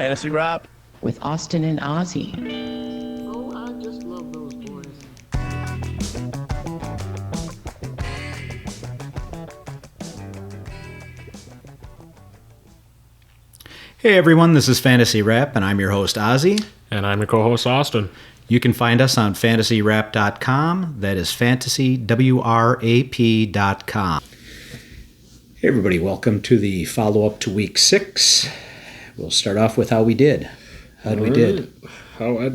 Fantasy Rap with Austin and Ozzy. Oh, I just love those boys. Hey everyone, this is Fantasy Rap, and I'm your host Ozzy. And I'm your co-host Austin. You can find us on fantasyrap.com. That is fantasywrap.com. Hey everybody, welcome to the follow-up to Week 6. We'll start off with how we did. How we did. How we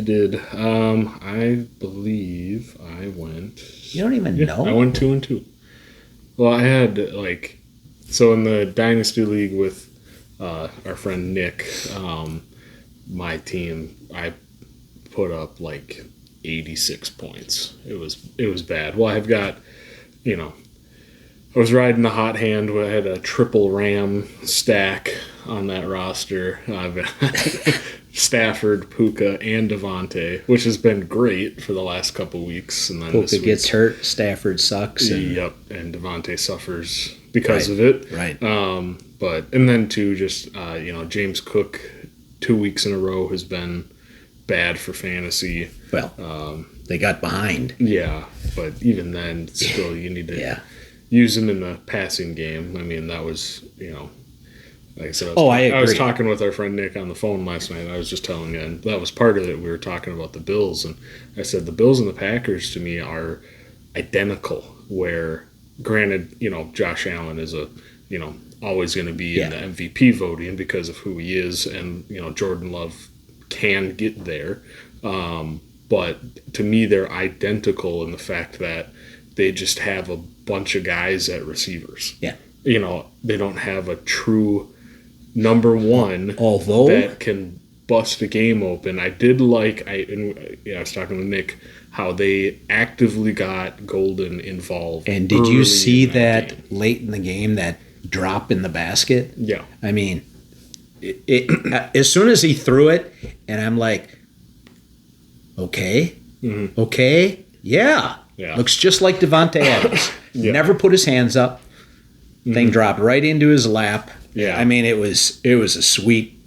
did. I believe I went... You don't even know? I went 2-2. Well, I had, so in the Dynasty League with our friend Nick, my team, I put up 86 points. It was bad. Well, I've got, I was riding the hot hand. I had a triple Ram stack on that roster. I've got Stafford, Puka, and Devontae, which has been great for the last couple weeks. And then Puka gets hurt, Stafford sucks. And Devontae suffers because of it. Right. And then too, just James Cook, 2 weeks in a row has been bad for fantasy. Well, they got behind. Yeah, but even then, still you need to use him in the passing game. I mean, that was like I said. I was talking with our friend Nick on the phone last night. I was just telling him, and that was part of it. We were talking about the Bills, and I said the Bills and the Packers to me are identical. Where, granted, Josh Allen is always going to be in the MVP voting because of who he is, and Jordan Love can get there. But to me, they're identical in the fact that they just have a bunch of guys at receivers. Yeah. They don't have a true number one that can bust a game open. I did I was talking with Nick how they actively got Golden involved. And did you see that late in the game, that drop in the basket? Yeah. I mean, as soon as he threw it, and I'm like, okay, yeah. Looks just like Devontae Adams. Never put his hands up. Thing dropped right into his lap. Yeah. I mean, it was a sweet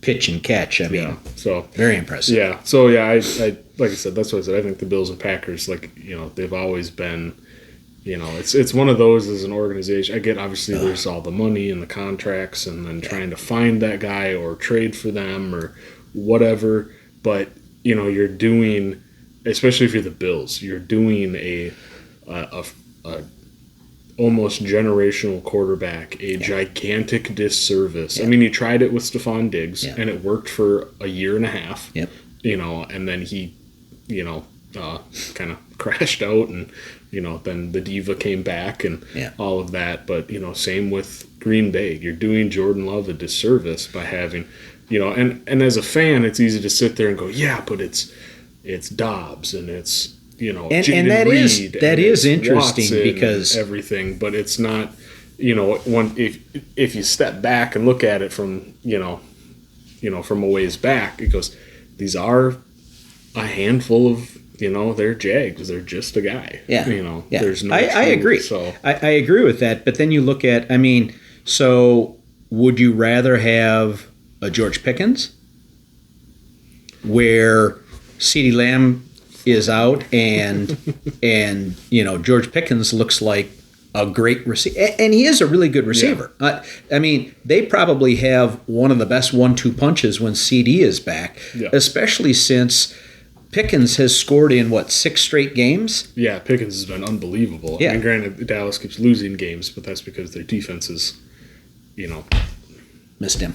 pitch and catch. I mean, so very impressive. Yeah. So I like I said, that's what I said. I think the Bills and Packers, they've always been, it's one of those as an organization. I get obviously there's all the money and the contracts, and then trying to find that guy or trade for them or whatever. But you're doing, especially if you're the Bills, you're doing a almost generational quarterback a gigantic disservice. I mean, he tried it with Stephon Diggs, and it worked for a year and a half. Yep. And then he, kind of crashed out, and then the diva came back and all of that. But same with Green Bay. You're doing Jordan Love a disservice by having, and as a fan, it's easy to sit there and go, yeah, but it's Dobbs and it's. And that is interesting Watson, because everything, but it's not, if you step back and look at it from from a ways back, it goes, these are a handful of they're Jags, they're just a guy. There's no. I agree. So I agree with that, but then you look at, so would you rather have a George Pickens where CeeDee Lamb is out and George Pickens looks like a great receiver, and he is a really good receiver. They probably have one of the best 1-2 punches when CD is back, especially since Pickens has scored in 6 straight games. Yeah, Pickens has been unbelievable. Yeah. Granted, Dallas keeps losing games, but that's because their defense is, missed him.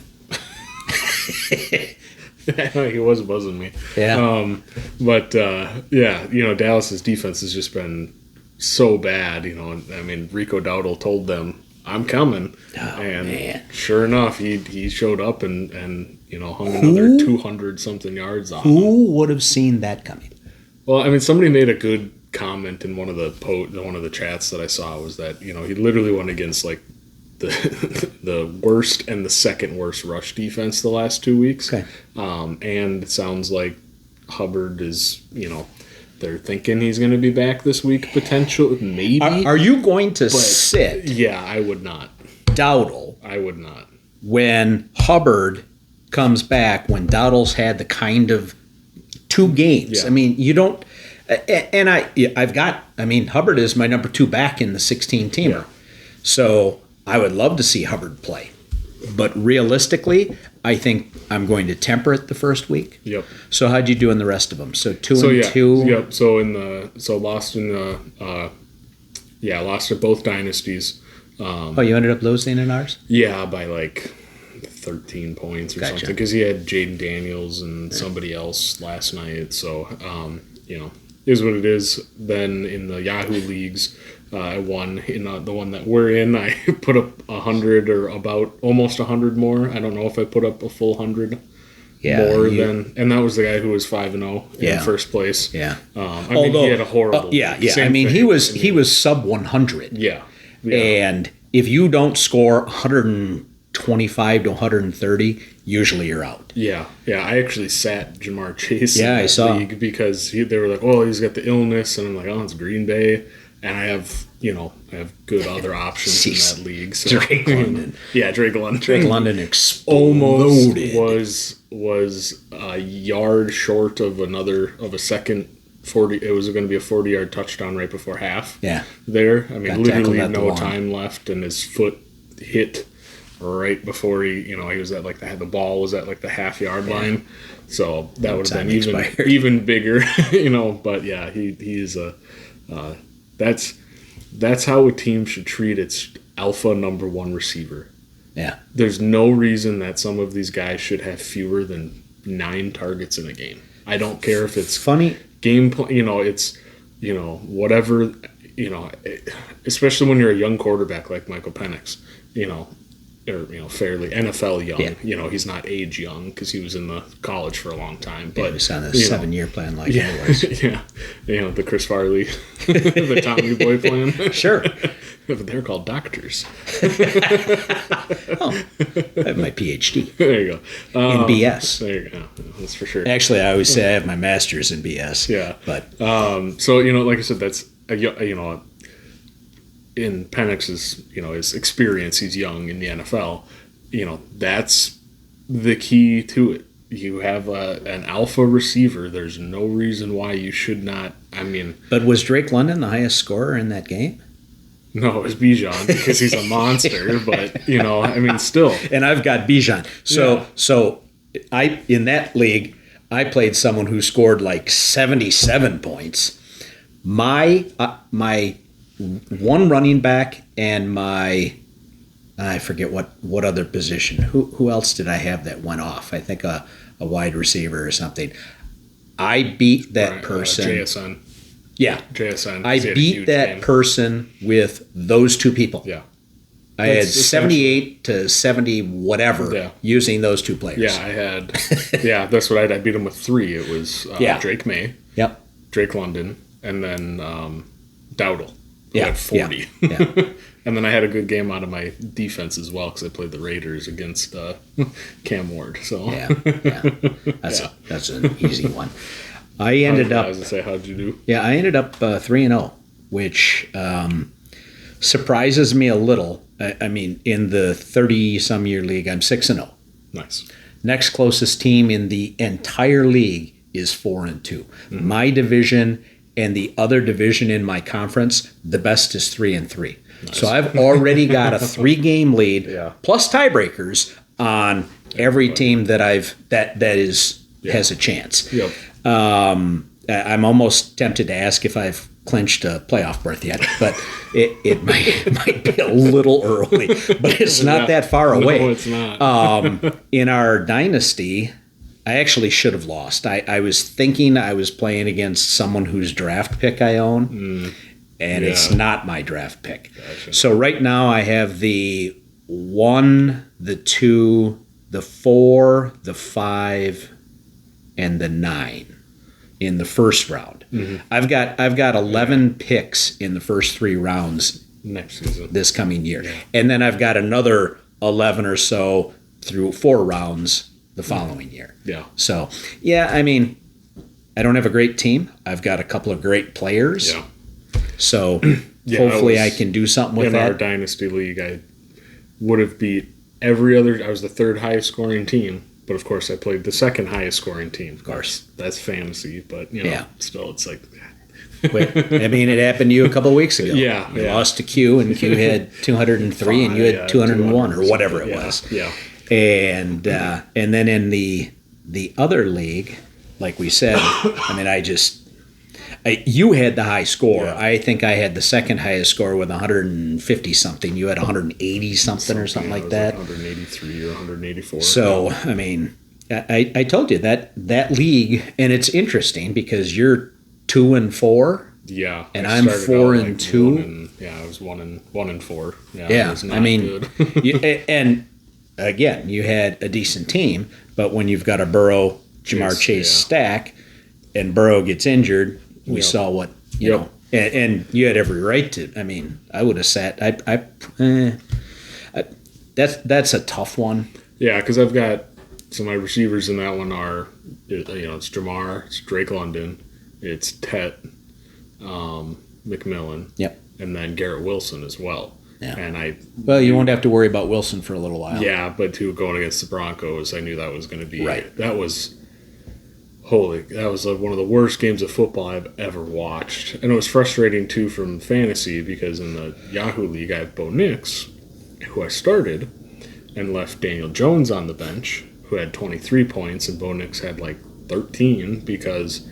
He was buzzing me. Yeah. Dallas's defense has just been so bad. Rico Dowdle told them, "I'm coming," man. Sure enough, he showed up and hung another 200 something yards on. Who would have seen that coming? Well, somebody made a good comment in one of the chats that I saw was that he literally went against the worst and the second worst rush defense the last 2 weeks. Okay. And it sounds like Hubbard is, they're thinking he's going to be back this week, potentially, maybe. Are you going to sit? Yeah, I would not. Dowdle. I would not. When Hubbard comes back, when Dowdle's had the kind of 2 games. Yeah. I mean, you don't. And Hubbard is my number 2 back in the 16-teamer. Yeah. So I would love to see Hubbard play. But realistically, I think I'm going to temper it the first week. Yep. So how'd you do in the rest of them? So 2-2. Yep. So lost in the lost at both dynasties. You ended up losing in ours? Yeah, by like 13 points or something, because he had Jaden Daniels and somebody else last night. So is what it is. Then in the Yahoo leagues, I won in the one that we're in. I put up 100 or about almost 100 more. I don't know if I put up a full 100 more than, and that was the guy who was 5-0 in first place. Yeah. He had a horrible. I mean, he was sub 100. Yeah. And if you don't score 125 to 130, usually you're out. Yeah. I actually sat Jamar Chase. Yeah, I saw league because they were like, "Oh, he's got the illness," and I'm like, "Oh, it's Green Bay." And I have good other options in that league. So. Drake London. Yeah, Drake London. Drake London exploded. Almost was a yard short of a second 40. It was going to be a 40-yard touchdown right before half. Yeah. There. I mean, Got literally no time left, and his foot hit right before he was at the ball was at the half-yard line. So that would have been even bigger, But yeah, he's a. That's how a team should treat its alpha number 1 receiver. Yeah. There's no reason that some of these guys should have fewer than 9 targets in a game. I don't care if it's funny game play, it's whatever, especially when you're a young quarterback like Michael Penix, or fairly NFL young. Yeah. He's not age young because he was in the college for a long time. But he was on a 7-year plan like otherwise. Yeah, the Chris Farley, the Tommy Boy plan. Sure, but they're called doctors. I have my PhD. There you go. In BS. There you go. That's for sure. Actually, I always say I have my master's in BS. Yeah, but so like I said, that's in Penix's, his experience, he's young in the NFL, that's the key to it. You have an alpha receiver. There's no reason why you should not. I mean, but was Drake London the highest scorer in that game? No, it was Bijan because he's a monster. But still. And I've got Bijan. So I in that league, I played someone who scored 77 points. My one running back and I forget what other position. Who else did I have that went off? I think a wide receiver or something. I beat that person. JSN. Yeah. JSN. I beat that person with those 2 people. Yeah. I had 78 to 70 whatever using those 2 players. Yeah, I had. That's what I beat him with 3. It was Drake May. Yep. Drake London, and then Dowdle. At 40. Yeah. And then I had a good game out of my defense as well because I played the Raiders against Cam Ward. So that's an easy one. I ended up. I was gonna say, how'd you do? Yeah, I ended up 3-0, which surprises me a little. I mean, in the 30-some year league, I'm 6-0. Nice. Next closest team in the entire league is 4-2. Mm-hmm. My division. And the other division in my conference, the best is 3-3. Nice. So I've already got a 3-game lead, plus tiebreakers on every team that has a chance. Yep. I'm almost tempted to ask if I've clinched a playoff berth yet, but it might be a little early. But it's not that far away. No, it's not. In our dynasty, I actually should have lost. I was thinking I was playing against someone whose draft pick I own, and it's not my draft pick. Gotcha. So right now I have the 1, the 2, the 4, the 5, and the 9 in the first round. Mm-hmm. I've got 11 picks in the first 3 rounds next season, this coming year, and then I've got another 11 or so through 4 rounds the following year. Yeah. So, I mean, I don't have a great team. I've got a couple of great players. Yeah. So, hopefully I can do something with that. In our dynasty league, I would have beat every other. I was the 3rd highest scoring team But of course, I played the second highest scoring team. Of course. That's fantasy, but still, it's like. I mean, it happened to you a couple of weeks ago. Yeah. You lost to Q, and Q had 203, and you had 201 or whatever it was. Yeah. And then in the other league, like we said, I mean, you had the high score. Yeah. I think I had the second highest score with 150 something. You had 180 something or something like that. Like 183 or 184. So I mean, I told you that league, and it's interesting because you're 2-4. Yeah, and I'm 4-2. I was 1-4. Yeah, I mean, and again, you had a decent team, but when you've got a Burrow, Jamar Chase stack, and Burrow gets injured, we saw what you know, and you had every right to. I mean, I would have sat. That's a tough one. Yeah, because I've got my receivers in that one are, it's Jamar, it's Drake London, it's Tet, McMillan, and then Garrett Wilson as well. Yeah. And you won't have to worry about Wilson for a little while. Yeah, but going against the Broncos, I knew that was going to be right. That was one of the worst games of football I've ever watched, and it was frustrating too from fantasy because in the Yahoo League I have Bo Nix, who I started, and left Daniel Jones on the bench, who had 23 points, and Bo Nix had like 13 because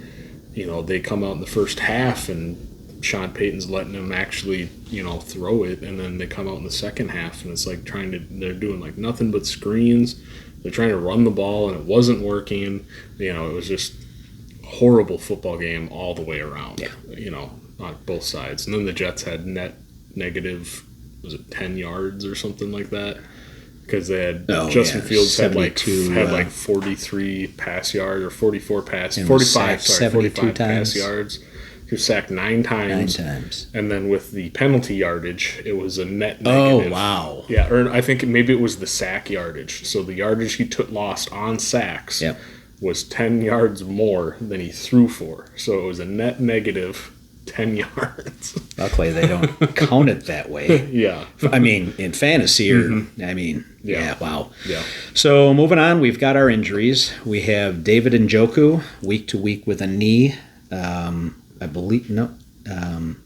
they come out in the first half and Sean Payton's letting him actually, throw it, and then they come out in the second half and it's like they're doing like nothing but screens. They're trying to run the ball and it wasn't working. It was just a horrible football game all the way around, on both sides. And then the Jets had net negative, was it 10 yards or something like that? Because they had Justin Fields had like 43 pass yards or 45 pass yards. He was sacked 9 times. And then with the penalty yardage, it was a net negative. Oh, wow. Yeah, or I think maybe it was the sack yardage. So the yardage he lost on sacks was 10 yards more than he threw for. So it was a net negative 10 yards. Luckily, they don't count it that way. Yeah. I mean, in fantasy, wow. Yeah. So moving on, we've got our injuries. We have David Njoku, week to week with a knee. I believe I'm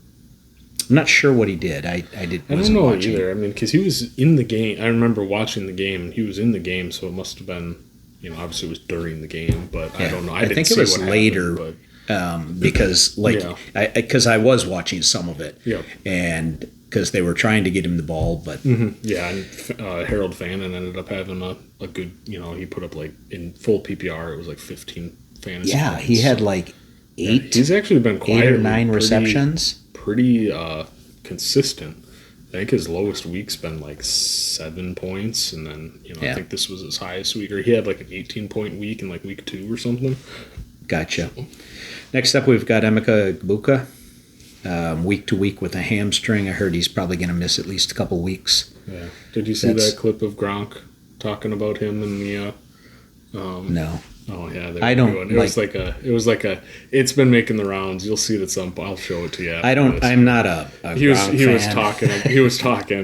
not sure what he did. I don't know watching either. I mean, because he was in the game. I remember watching the game. He was in the game, so it must have been, obviously it was during the game. But I don't know. I think it was later, because because I was watching some of it, and because they were trying to get him the ball, but and Harold Fannin ended up having a good. He put up like in full PPR, it was like 15 fantasy. Yeah, points. He had like 8. He's actually been 8 or 9 receptions. Pretty consistent. I think his lowest week's been like 7 points, and then I think this was his highest week, or he had like an 18-point week in like week 2 or something. Gotcha. Next up, we've got Emeka Egbuka, week to week with a hamstring. I heard he's probably going to miss at least a couple weeks. Yeah. Did you see that clip of Gronk talking about him in the? No. Oh yeah, I don't. It was like a. It's been making the rounds. You'll see it at some point. I'll show it to you. I don't. I'm not a he was fan. He was talking,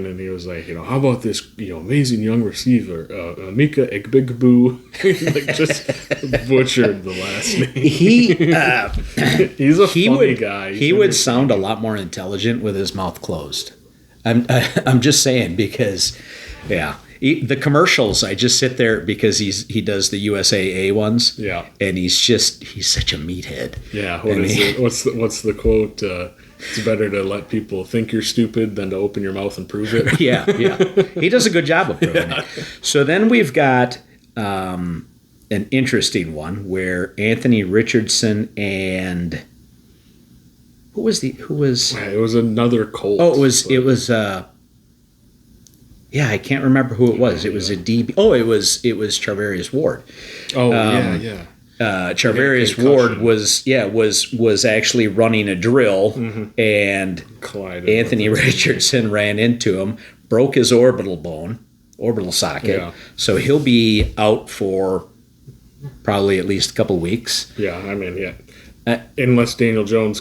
and he was like, how about this, amazing young receiver, Emeka Egbuka, like just butchered the last name. He's a funny guy. He would sound a lot more intelligent with his mouth closed. I'm just saying because, the commercials, I just sit there because he does the USAA ones. Yeah. And he's such a meathead. Yeah. What's the quote? It's better to let people think you're stupid than to open your mouth and prove it. Yeah. He does a good job of proving it. So then we've got an interesting one where Anthony Richardson and who was it was another Colt. Oh, it was I can't remember who it was. It was a DB. Oh, it was Charvarius Ward. Oh, yeah. Charvarius Ward was actually running a drill, and Anthony Richardson ran into him, broke his orbital socket. Yeah. So he'll be out for probably at least a couple weeks. Yeah, I mean, unless Daniel Jones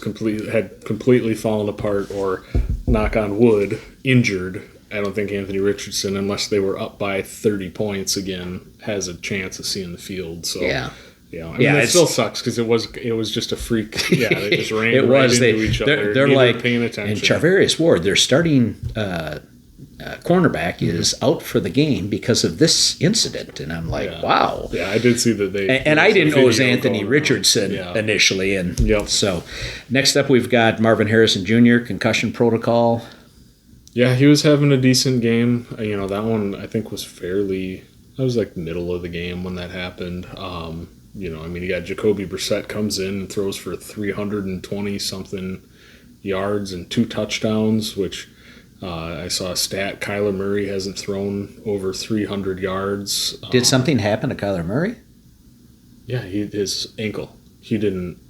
had completely fallen apart or, knock on wood, injured. I don't think Anthony Richardson, unless they were up by 30 points again, has a chance of seeing the field. So yeah. I mean, it still sucks because it was just a freak. Yeah, they just ran into each other. They're like paying attention. And Charvarius Ward, their starting cornerback, is out for the game because of this incident, and I'm like, wow. Yeah, I did see that they. And I didn't know it was Anthony Richardson initially, and so next up we've got Marvin Harrison Jr. concussion protocol. Yeah, he was having a decent game. That one I think was fairly. I was like middle of the game when that happened. You got Jacoby Brissett comes in and throws for 320-something yards and 2 touchdowns, which I saw a stat. Kyler Murray hasn't thrown over 300 yards. Did something happen to Kyler Murray? Yeah, his ankle. He didn't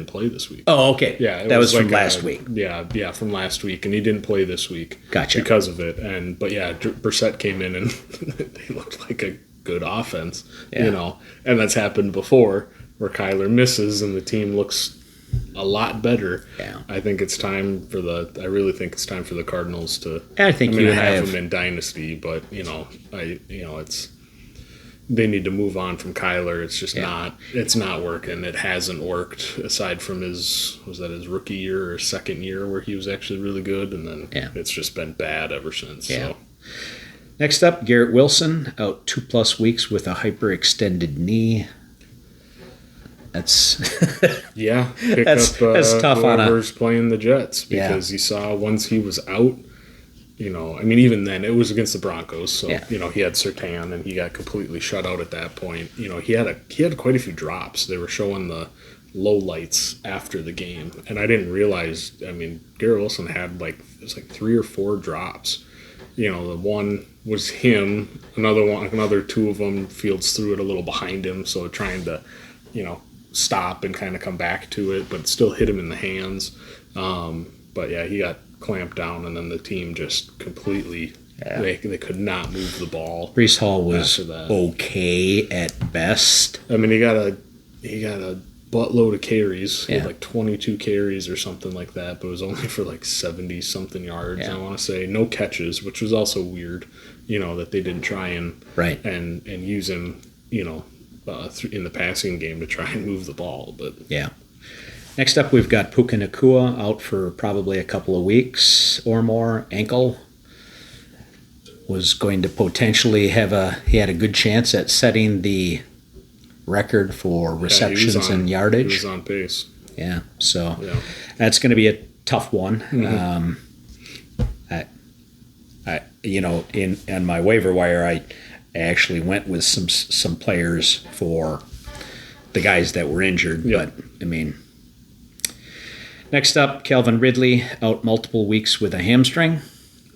play this week. Oh, okay. Yeah, that was from last week. Yeah, from last week, and he didn't play this week. Gotcha. Because of it, but Brissett came in and they looked like a good offense, and that's happened before where Kyler misses and the team looks a lot better. Yeah, I think it's time for I really think it's time for the Cardinals to. I think you have them in dynasty, but they need to move on from Kyler. It's just it's not working. It hasn't worked aside from his rookie year or second year where he was actually really good, and then it's just been bad ever since. Yeah. So. Next up, Garrett Wilson, out 2+ weeks with a hyperextended knee. That's that's tough on whoever's playing the Jets, because you saw once he was out, even then it was against the Broncos, so he had Surtain and he got completely shut out at that point. He had quite a few drops. They were showing the low lights after the game, and I didn't realize. Garrett Wilson had it was 3 or 4 drops. The one was him, another 2 of them Fields threw it a little behind him, so trying to, stop and kind of come back to it, but still hit him in the hands. But he got clamped down, and then the team just completely they could not move the ball. Breece Hall was okay at best. He got a buttload of carries. He had 22 carries or something like that, but it was only for 70-something yards. I want to say no catches, which was also weird. That they didn't try and use him. In the passing game to try and move the ball, but Next up, we've got Puka Nacua out for probably a couple of weeks or more. Ankle was going to potentially he had a good chance at setting the record for receptions and yardage. He was on pace. Yeah, so that's going to be a tough one. Mm-hmm. In my waiver wire, I actually went with some players for the guys that were injured, but next up, Calvin Ridley out multiple weeks with a hamstring.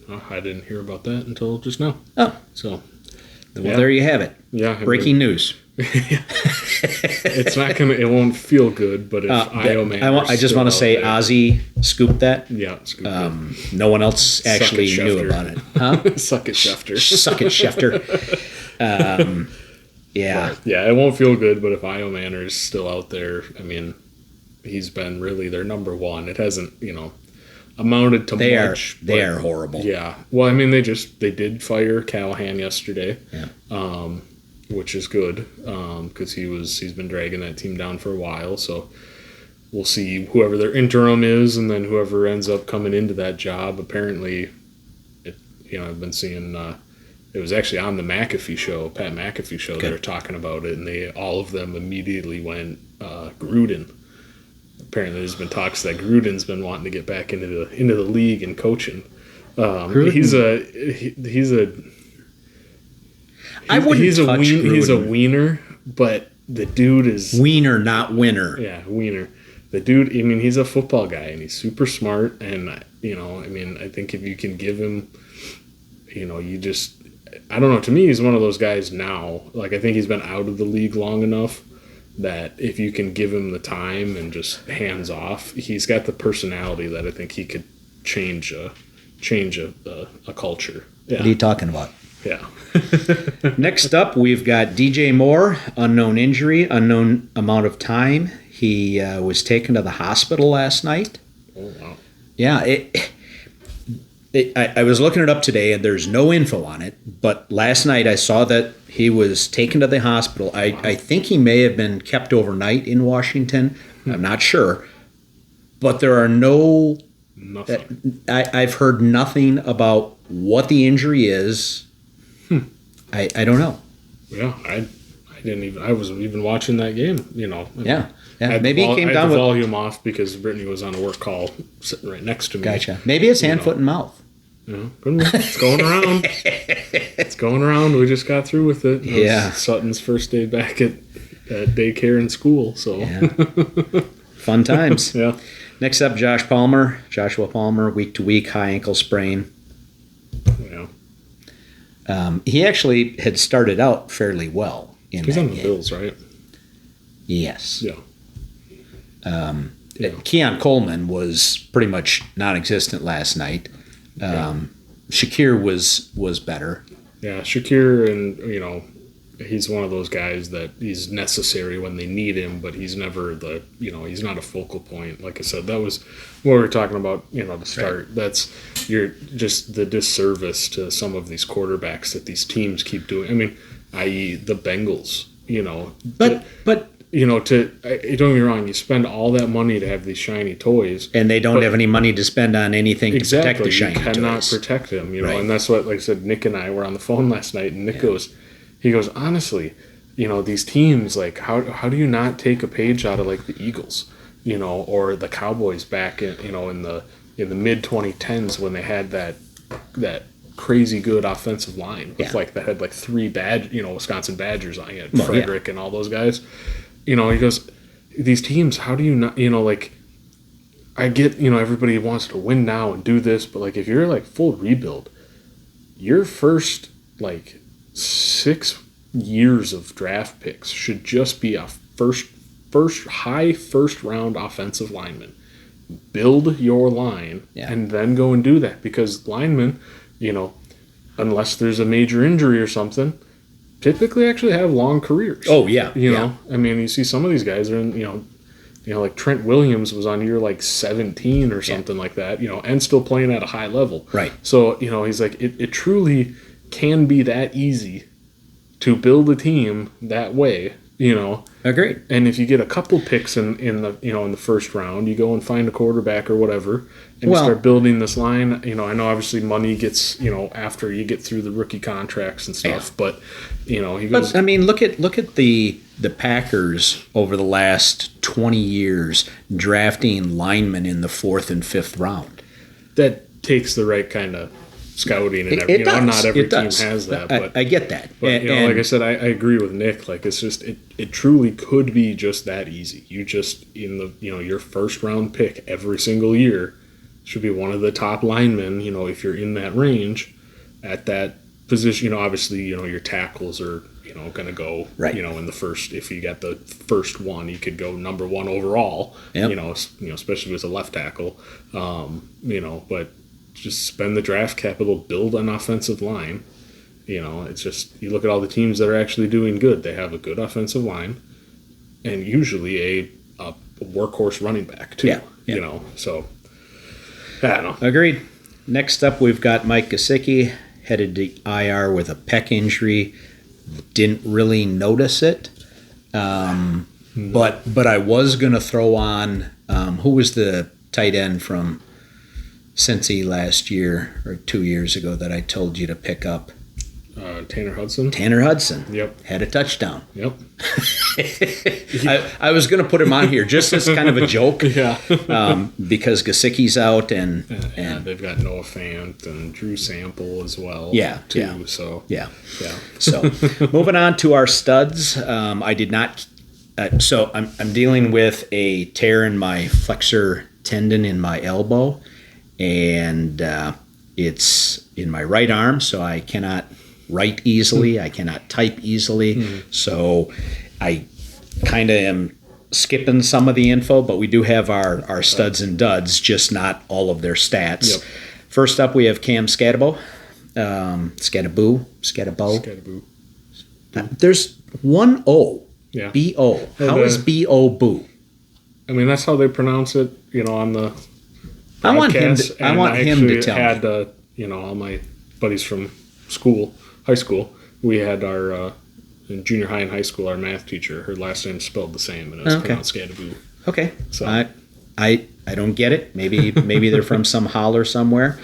Oh, I didn't hear about that until just now. Oh, so there you have it. Yeah, breaking news. It's not gonna. It won't feel good, but if I just want to say Ozzy scooped that. Yeah, scooped it. No one else actually knew about it. Huh? Suck it, Schefter. Suck it, Schefter. It won't feel good, but if Io Manor is still out there, he's been really their number one. It hasn't, amounted to much. They are horrible. Yeah. Well, they did fire Callahan yesterday. Yeah. Which is good, because he's been dragging that team down for a while. So we'll see whoever their interim is, and then whoever ends up coming into that job. Apparently, I've been seeing. It was actually on the McAfee show, Pat McAfee show. They were talking about it, and all of them immediately went Gruden. Apparently, there's been talks that Gruden's been wanting to get back into the league and coaching. He's a wiener, but the dude is wiener, not winner. Yeah, wiener. The dude. He's a football guy, and he's super smart. And I think if you can give him, I don't know. To me, he's one of those guys now. I think he's been out of the league long enough that if you can give him the time and just hands off, he's got the personality that I think he could change a culture. Yeah. What are you talking about? Yeah. Next up, we've got DJ Moore, unknown injury, unknown amount of time. He was taken to the hospital last night. Oh, wow. Yeah, I was looking it up today, and there's no info on it. But last night I saw that he was taken to the hospital. I think he may have been kept overnight in Washington. I'm not sure. But there are nothing. I've heard nothing about what the injury is. I don't know. Yeah, I didn't even. I wasn't even watching that game. Yeah. Maybe he came down with with volume off because Brittany was on a work call sitting right next to me. Gotcha. Maybe it's hand, foot, and mouth. It's going around. It's going around. We just got through with it. Yeah. Sutton's first day back at daycare and school. So fun times. Yeah. Next up, Joshua Palmer, week to week, high ankle sprain. Yeah. He actually had started out fairly well in He's that on the game. Bills, right? Yes. Yeah. Keon Coleman was pretty much non-existent last night. Shakir was better. Yeah, Shakir, and he's one of those guys that he's necessary when they need him, but he's never he's not a focal point. Like I said, that was what we were talking about, to start. Right. That's just the disservice to some of these quarterbacks that these teams keep doing. I mean, i.e. the Bengals, But don't get me wrong, you spend all that money to have these shiny toys. And they don't have any money to spend on anything to protect the shiny toys. You cannot protect them, right. And that's what, like I said, Nick and I were on the phone last night, and Nick goes, honestly, these teams, like, how do you not take a page out of, like, the Eagles, or the Cowboys back in the mid 2010s when they had that crazy good offensive line with that had like three Wisconsin Badgers on it, Frederick and all those guys. He goes, these teams, how do you not, I get, everybody wants to win now and do this, but like if you're like full rebuild, your first like 6 years of draft picks should just be a first round offensive lineman. Build your line and then go and do that, because linemen, unless there's a major injury or something, typically actually have long careers. Oh, yeah. I mean, you see some of these guys are in, like Trent Williams was on year like 17 or something like that, and still playing at a high level. Right. So, he's like, it truly can be that easy to build a team that way, Agreed. And if you get a couple picks in the first round, you go and find a quarterback or whatever, and you start building this line. I know obviously money gets, after you get through the rookie contracts and stuff, but he goes. But I mean, look at the Packers over the last 20 years drafting linemen in the 4th and 5th round. That takes the right kind of scouting and everything. Not every team has that. But I get that. But like I said, I agree with Nick. Like, it's just it truly could be just that easy. You just in the your first round pick every single year should be one of the top linemen. If you're in that range at that position. Obviously your tackles are going to go right. In the first. If you got the first one, you could go number 1 overall. Yep. Especially with a left tackle. But just spend the draft capital, build an offensive line. It's just, you look at all the teams that are actually doing good. They have a good offensive line and usually a workhorse running back too. Yeah. So I don't know. Agreed. Next up, we've got Mike Gesicki headed to IR with a pec injury. Didn't really notice it. But I was going to throw on, who was the tight end from Cincy last year or 2 years ago that I told you to pick up? Tanner Hudson. Yep. Had a touchdown. Yep. I was going to put him on here just as kind of a joke. Yeah. Because Gesicki's out and they've got Noah Fant and Drew Sample as well. Yeah. Too. Yeah. So. Yeah. So moving on to our studs. I did not. So I'm dealing with a tear in my flexor tendon in my elbow, and it's in my right arm, so I cannot write easily. I cannot type easily. So I kind of am skipping some of the info, but we do have our studs and duds, just not all of their stats. Yep. First up, we have Cam Scatabo. Scatabo. There's one O. Yeah. B-O. How is B-O boo? I mean, that's how they pronounce it, on the I want him broadcast. to tell had me. all my buddies from high school, we had our in junior high and high school, our math teacher, her last name spelled the same, and it was pronounced Scadaboo. Okay. So I don't get it. Maybe they're from some holler somewhere.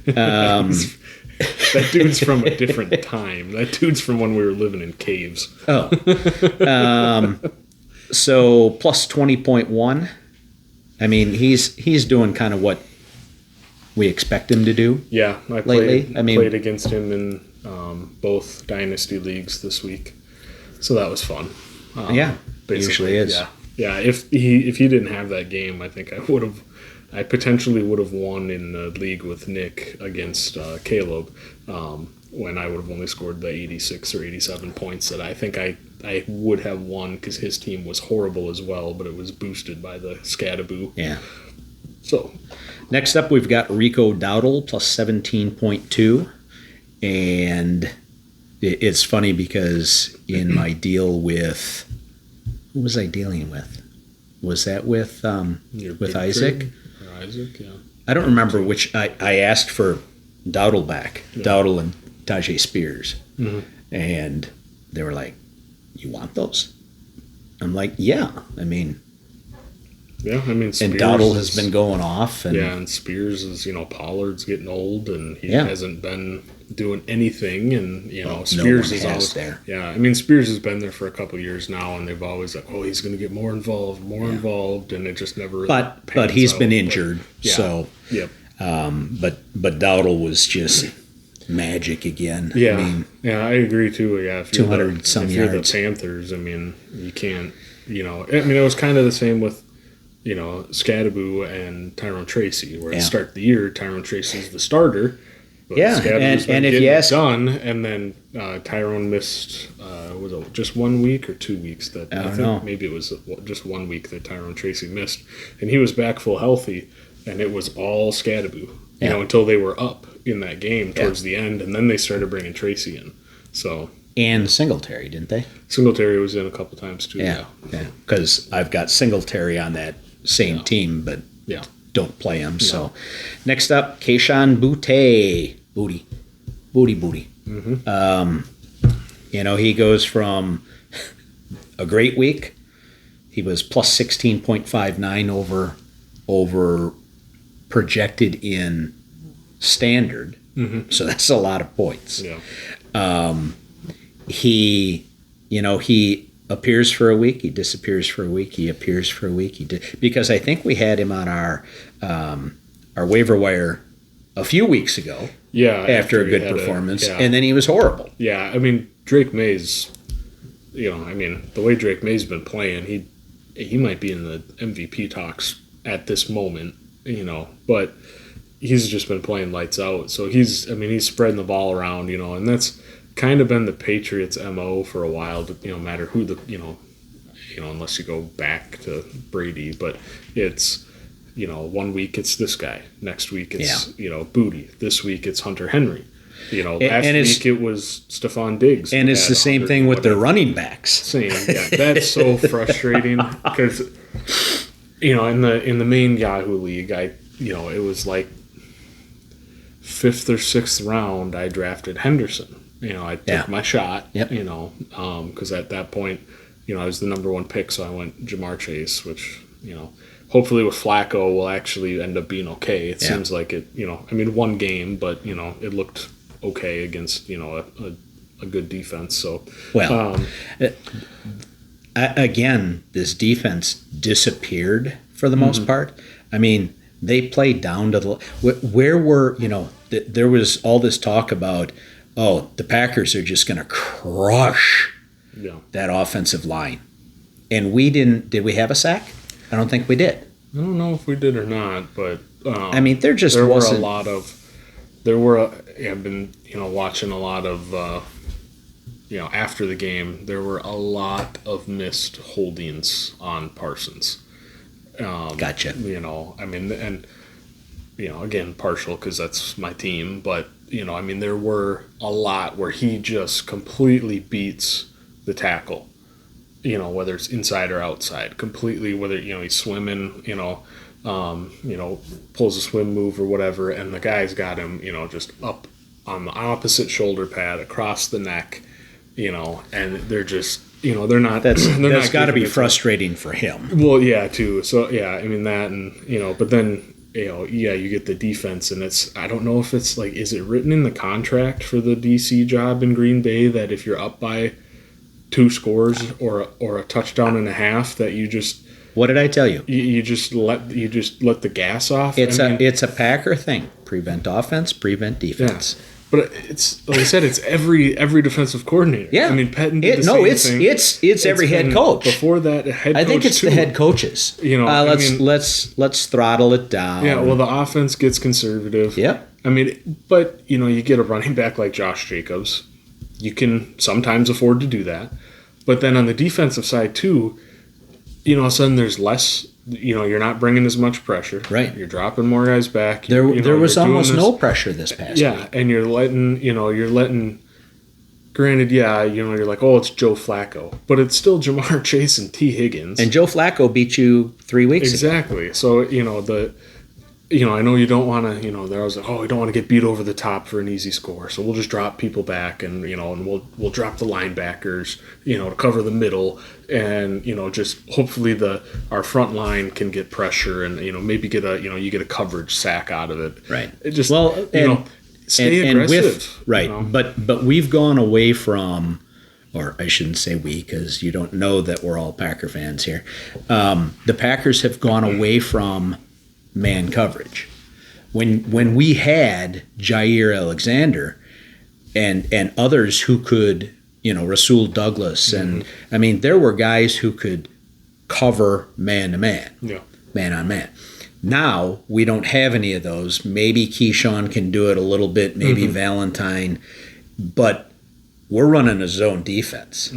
That dude's from a different time. That dude's from when we were living in caves. Oh. So plus 20.1. I mean, he's doing kind of what we expect him to do. Yeah, I lately. played against him in both dynasty leagues this week, so that was fun. Yeah, usually is. Yeah. If he didn't have that game, I think I potentially would have won in the league with Nick against Caleb, when I would have only scored the 86 or 87 points that I think I would have won, because his team was horrible as well, but it was boosted by the Scadaboo. Yeah. So next up, we've got Rico Dowdle plus 17.2, and it's funny because in my deal with, who was I dealing with? Was that with Isaac? Isaac, yeah. I don't remember which. I asked for Dowdle back, Dowdle and Tajay Spears, and they were like, "You want those?" I'm like, "Yeah." I mean, Spears, and Dowdle has been going off, and Spears is, Pollard's getting old, and he hasn't been doing anything, and Spears is always there. Yeah, I mean, Spears has been there for a couple of years now, and they've always like, he's going to get more involved, and it just never. Really but he's been injured, so yep. But Dowdle was just magic again. Yeah, I mean, I agree too. Yeah, if 200 some yards. If you're the Panthers, I mean, you can't. It was kind of the same with Scadaboo and Tyrone Tracy, where at the start of the year, Tyrone Tracy's the starter. But and if you ask, done, and then Tyrone missed, was it just 1 week or 2 weeks? That I think know. Maybe it was just 1 week that Tyrone Tracy missed, and he was back full healthy, and it was all Scadaboo, until they were up in that game towards the end, and then they started bringing Tracy in. So and Singletary, didn't they? Singletary was in a couple times too. Yeah, because I've got Singletary on that same team, but don't play him. No. So next up, Keyshawn Booty. He goes from a great week. He was plus 16.59 over projected in standard. So that's a lot of points. Yeah. He appears for a week, he disappears for a week, he appears for a week, because I think we had him on our waiver wire a few weeks ago. Yeah, after a good performance, and then he was horrible. Yeah, I mean, Drake May's, the way Drake May's been playing, he might be in the MVP talks at this moment, but he's just been playing lights out. So he's spreading the ball around, and that's kind of been the Patriots' MO for a while. But no matter who unless you go back to Brady, but it's 1 week it's this guy, next week it's Booty, this week it's Hunter Henry. Last week it was Stephon Diggs, and it's the same thing with their running backs. Same, yeah. That's so frustrating because in the main Yahoo league, it was like 5th or 6th round I drafted Henderson. I took my shot. Yep. Because at that point, I was the number 1 pick, so I went Jamar Chase, which hopefully with Flacco will actually end up being okay. It seems like it. One game, but it looked okay against a good defense. So again, this defense disappeared for the most part. I mean, they played down to the where were there was all this talk about the Packers are just going to crush that offensive line, and we didn't. Did we have a sack? I don't think we did. I don't know if we did or not, but there just wasn't a lot of. I've been watching a lot of after the game. There were a lot of missed holdings on Parsons. Gotcha. Again, partial because that's my team, but there were a lot where he just completely beats the tackle. Whether it's inside or outside, completely. Whether he's swimming, pulls a swim move or whatever, and the guy's got him, just up on the opposite shoulder pad across the neck, and they're just, they're not. That's got to be frustrating for him. Well, yeah, too. So yeah, I mean that, and but then. You get the defense, and I don't know if it's like, is it written in the contract for the DC job in Green Bay that if you're up by 2 scores or a touchdown and a half that you just. What did I tell you? You just let the gas off. It's a Packer thing. Prevent offense, prevent defense. Yeah. But it's like I said, it's every defensive coordinator. Yeah, I mean Pettine did the same thing. It's every head coach. Before that, head coach I think it's too. the head coaches. Let's throttle it down. Yeah, well, the offense gets conservative. Yep. I mean, but you get a running back like Josh Jacobs, you can sometimes afford to do that. But then on the defensive side too, all of a sudden there's less. You're not bringing as much pressure. Right. You're dropping more guys back. There was almost no pressure this past week. Yeah, and you're letting. Granted, you're like, oh, it's Joe Flacco, but it's still Jamar Chase and T. Higgins. And Joe Flacco beat you 3 weeks ago. Exactly. So I know you don't want to. There was like, oh, we don't want to get beat over the top for an easy score, so we'll just drop people back, and and we'll drop the linebackers, to cover the middle, and just hopefully our front line can get pressure, and maybe get you get a coverage sack out of it. Right. It just stay And aggressive. right. But we've gone away from. Or I shouldn't say we, because you don't know that we're all Packer fans here. The Packers have gone away from man coverage. When we had Jair Alexander and others who could, Rasul Douglas, and I mean there were guys who could cover man to man, man on man. Now we don't have any of those. Maybe Keyshawn can do it a little bit, maybe Valentine, but we're running a zone defense.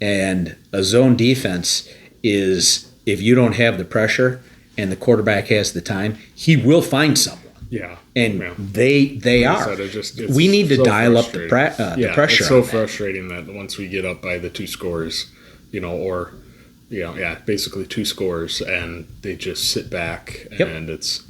And a zone defense is if you don't have the pressure and the quarterback has the time, he will find someone. Yeah. And they are. We need to dial up the pressure. It's so frustrating that once we get up by the 2 scores, or basically 2 scores, and they just sit back, and it's,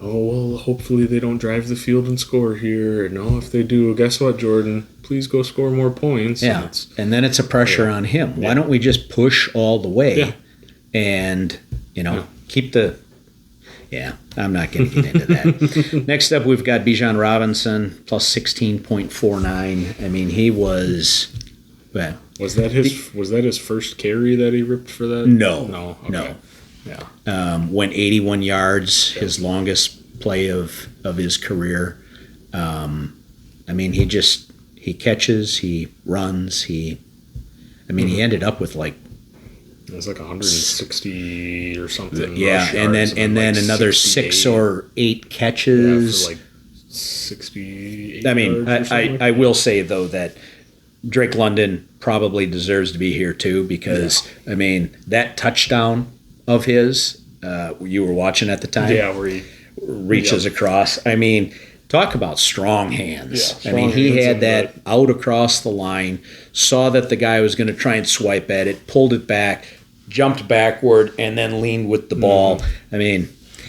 oh, well, hopefully they don't drive the field and score here. And if they do, guess what, Jordan? Please go score more points. Yeah. And then it's a pressure on him. Why don't we just push all the way and, keep the... Yeah, I'm not going to get into that. Next up, we've got Bijan Robinson, plus 16.49. I mean, he was... Well, was that his first carry that he ripped for that? No. Okay. No. Yeah. Went 81 yards, his longest play of his career. I mean, he catches, he runs, he ended up with like... It was like 160 or something. Yeah, and then another 6 or 8 catches. Yeah, for like 68 I mean, I will say, though, that Drake London probably deserves to be here, too, because, I mean, that touchdown of his, you were watching at the time? Yeah, where he reaches across. I mean, talk about strong hands. Yeah, he had that out across the line, saw that the guy was going to try and swipe at it, pulled it back, jumped backward, and then leaned with the ball. I mean,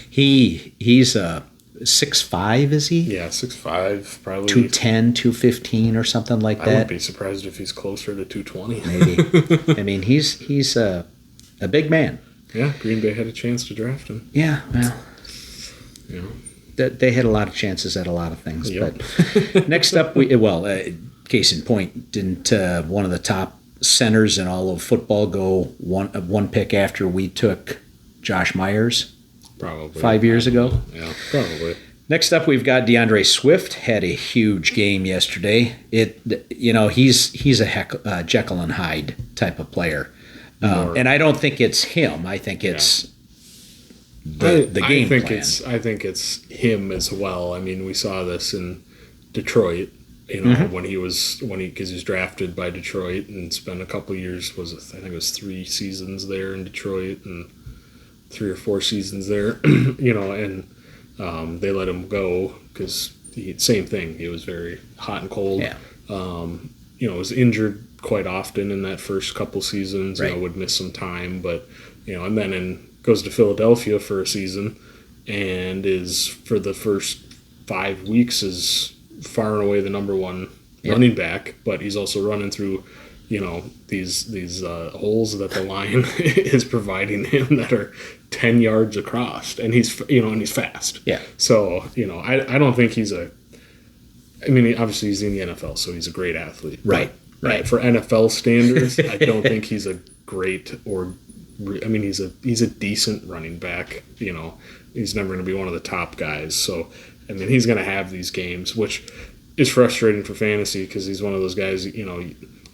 he's 6'5", is he? Yeah, 6'5", probably 210, 215 or something like that. I wouldn't be surprised if he's closer to 220. Maybe. I mean, he's a big man. Yeah, Green Bay had a chance to draft him. Yeah, well, they had a lot of chances at a lot of things. Yep. But next up, case in point, didn't one of the top centers in all of football go one pick after we took Josh Myers? Probably 5 years ago. Yeah, probably. Next up, we've got DeAndre Swift. Had a huge game yesterday. He's a Jekyll and Hyde type of player, and I don't think it's him. I think it's the game plan. I think it's him as well. I mean, we saw this in Detroit. Because he was drafted by Detroit and spent a couple of years. I think it was 3 seasons there in Detroit and 3 or 4 seasons there. And they let him go because same thing. He was very hot and cold. Yeah. Was injured quite often in that first couple seasons. Right. Would miss some time, but and then goes to Philadelphia for a season. and is for the first 5 weeks is far and away the number one running back, but he's also running through, these holes that the line is providing him that are 10 yards across, and he's fast. Yeah. So, I don't think he's obviously he's in the NFL, so he's a great athlete. Right. For NFL standards, I don't think he's a great he's a decent running back. He's never going to be one of the top guys. So, he's going to have these games, which is frustrating for fantasy because he's one of those guys,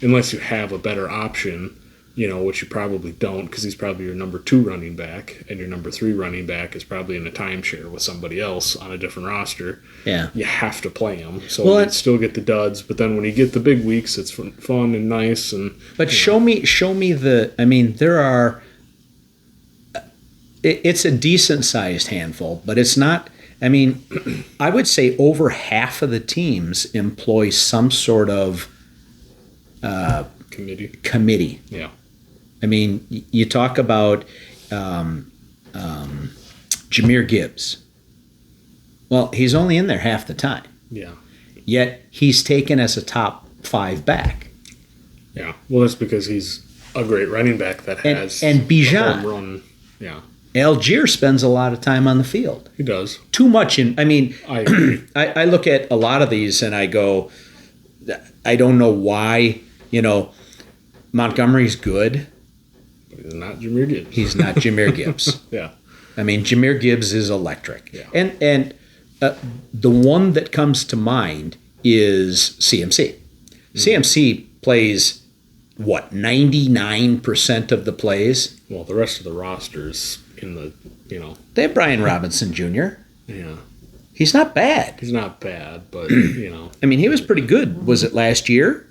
unless you have a better option, which you probably don't because he's probably your number 2 running back and your number 3 running back is probably in a timeshare with somebody else on a different roster. Yeah. You have to play him. So you still get the duds, but then when you get the big weeks, it's fun and nice. But show me there are, it's a decent sized handful, but it's not, I would say over half of the teams employ some sort of committee. Yeah. You talk about Jahmyr Gibbs. Well, he's only in there half the time. Yeah. Yet he's taken as a top 5 back. Yeah. Well, that's because he's a great running back that has and Bijan. a home run. Yeah. Algier spends a lot of time on the field. He does. Too much I agree. I look at a lot of these and I go, I don't know why, Montgomery's good. But he's not Jahmyr Gibbs. He's not Jahmyr Gibbs. Yeah. Jahmyr Gibbs is electric. Yeah. And the one that comes to mind is CMC. Mm-hmm. CMC plays, 99% of the plays? Well, the rest of the rosters in the, They have Brian Robinson Jr. Yeah. He's not bad. He's not bad, but, he was pretty good. Was it last year?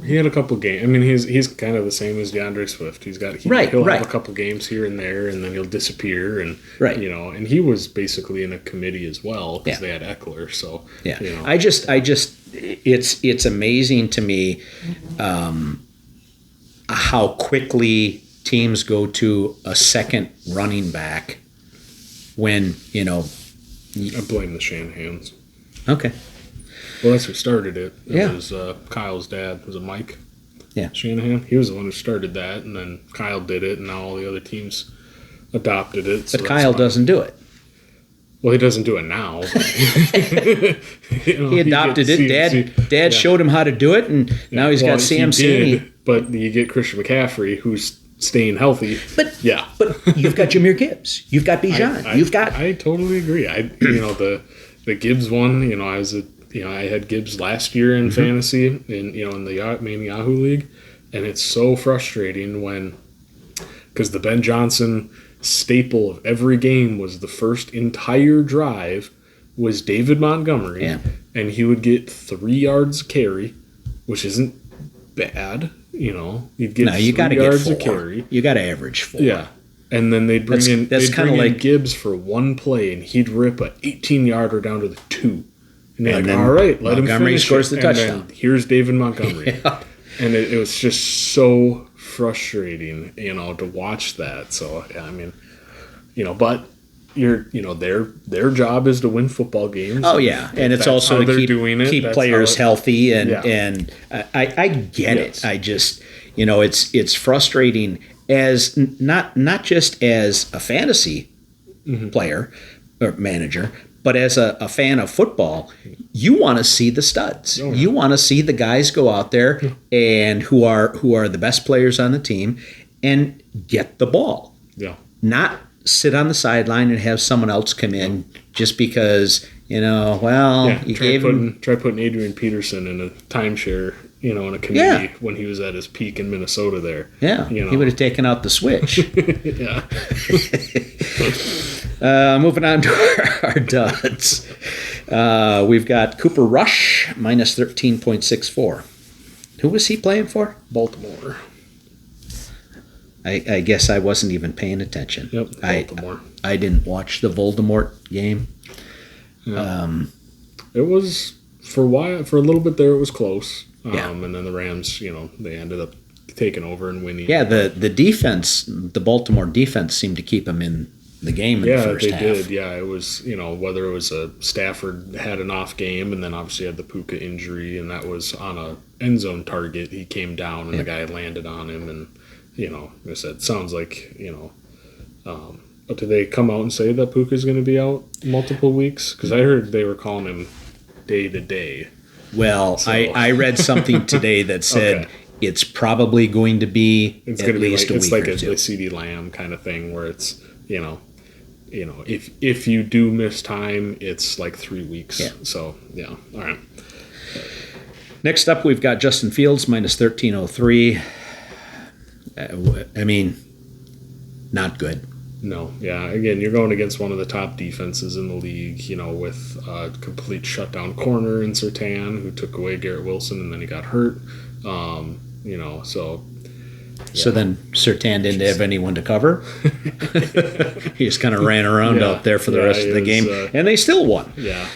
He had a couple games. He's kind of the same as DeAndre Swift. He'll have a couple games here and there, and then he'll disappear. And and he was basically in a committee as well because they had Eckler. So I just it's amazing to me how quickly teams go to a second running back when I blame the Shanahans. Okay. Well, that's who started it. It was Kyle's dad. Was it Mike? Yeah. Shanahan? He was the one who started that, and then Kyle did it, and now all the other teams adopted it. But Kyle doesn't do it. Well, he doesn't do it now. He adopted it. Dad showed him how to do it, and now he's got CMC. But you get Christian McCaffrey, who's staying healthy. But you've got Jahmyr Gibbs. You've got Bijan. I totally agree. The Gibbs one. I had Gibbs last year in fantasy, in the main Yahoo League, and it's so frustrating because the Ben Johnson staple of every game was the first entire drive was David Montgomery, and he would get 3 yards a carry, which isn't bad. You'd get 3 yards a carry. You got to average 4. Yeah. And then they'd bring in Gibbs for one play, and he'd rip a 18-yarder down to the 2. And then, all right, let him finish. Montgomery scores the touchdown. And then here's David Montgomery. And it was just so frustrating, to watch that. So, but their job is to win football games. Oh yeah, and it's also to keep players healthy, and I get it. I just it's frustrating as not just as a fantasy player or manager, but as a fan of football. You want to see the studs. Oh, yeah. You want to see the guys go out there and who are the best players on the team and get the ball. Yeah, not sit on the sideline and have someone else come in just because, you try putting Adrian Peterson in a timeshare, in a committee when he was at his peak in Minnesota there. Yeah, he would have taken out the switch. Yeah. Moving on to our duds. We've got Cooper Rush, minus 13.64. Who was he playing for? Baltimore. I guess I wasn't even paying attention. Yep, Baltimore. I didn't watch the Voldemort game. Yeah. It was, for a little bit there, it was close. And then the Rams, they ended up taking over and winning. Yeah, the defense, the Baltimore defense seemed to keep them in the game in the first half. Yeah, they did. Yeah, it was, whether it was a Stafford had an off game and then obviously had the Puka injury, and that was on a end zone target. He came down and the guy landed on him, and, like I said, sounds like, did they come out and say that Puka's going to be out multiple weeks? Because I heard they were calling him day to day. Well, so. I read something today that said it's probably going to be at least a week or two. It's like a CeeDee Lamb kind of thing where it's, if you do miss time, it's like 3 weeks. Yeah. So, yeah. All right. Next up, we've got Justin Fields, minus 1303. I mean, not good. No, yeah. Again, you're going against one of the top defenses in the league, with a complete shutdown corner in Surtain, who took away Garrett Wilson, and then he got hurt. So... Yeah. So then Surtain didn't have anyone to cover. He just kind of ran around out there for the rest of the game, and they still won. Yeah.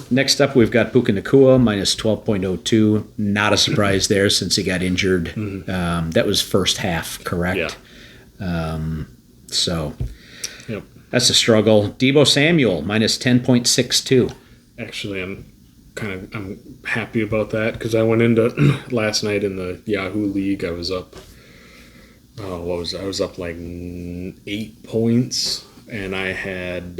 Next up, we've got Puka Nacua, minus 12.02. Not a surprise there since he got injured. Mm-hmm. That was first half, correct? Yeah. So that's a struggle. Deebo Samuel, minus 10.62. Actually, I'm happy about that because I went into last night in the Yahoo League. I was up. I was up like 8 points, and I had